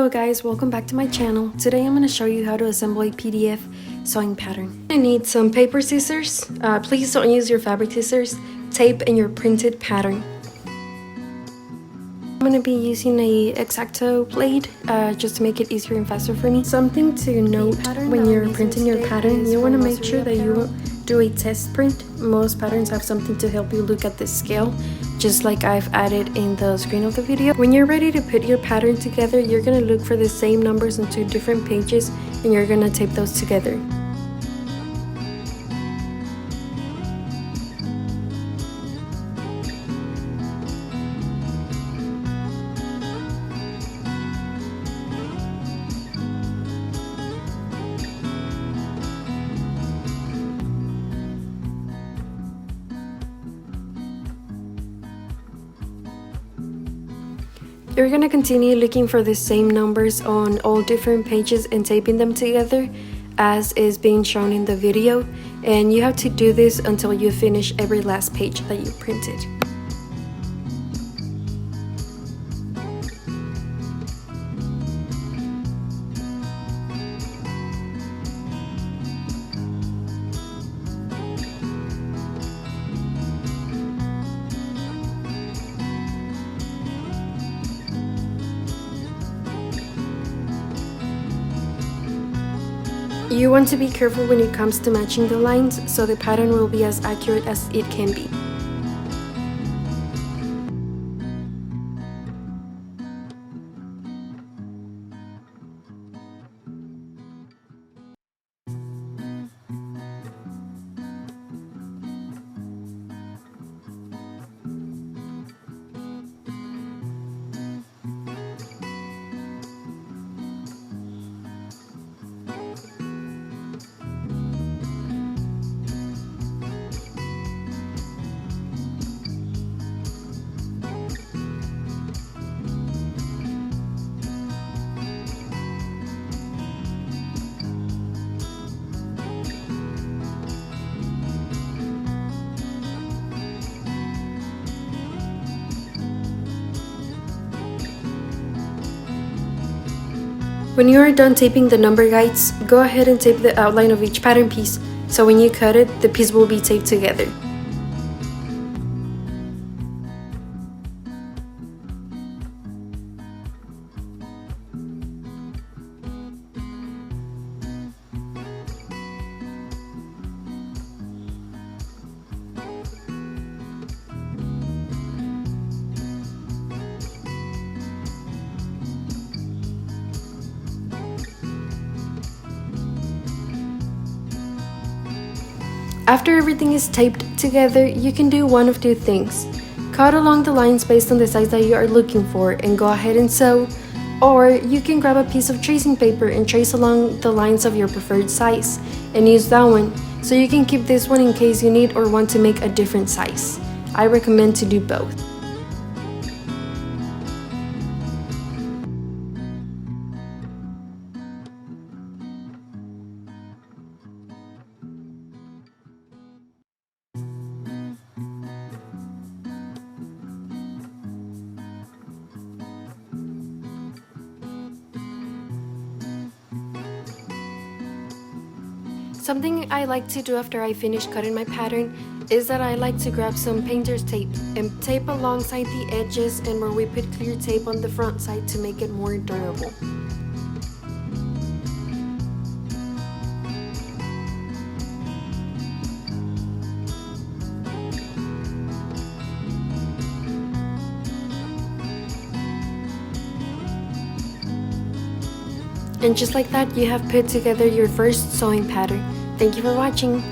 Hello guys, welcome back to my channel. Today I'm going to show you how to assemble a PDF sewing pattern. I need some paper scissors. Please don't use your fabric scissors, tape, and your printed pattern. I'm going to be using a X-Acto blade just to make it easier and faster for me. Something to note when you're printing your pattern, you want to make sure that you do a test print. Most patterns have something to help you look at the scale, just like I've added in the screen of the video. When you're ready to put your pattern together, you're going to look for the same numbers on two different pages and you're going to tape those together. You're going to continue looking for the same numbers on all different pages and taping them together as is being shown in the video, and you have to do this until you finish every last page that you printed. You want to be careful when it comes to matching the lines, so the pattern will be as accurate as it can be. When you are done taping the number guides, go ahead and tape the outline of each pattern piece, so when you cut it, the piece will be taped together. After everything is taped together, you can do one of two things. Cut along the lines based on the size that you are looking for and go ahead and sew, or you can grab a piece of tracing paper and trace along the lines of your preferred size and use that one, so you can keep this one in case you need or want to make a different size. I recommend to do both. Something I like to do after I finish cutting my pattern is that I like to grab some painter's tape and tape alongside the edges and where we put clear tape on the front side to make it more durable. And just like that, you have put together your first sewing pattern. Thank you for watching.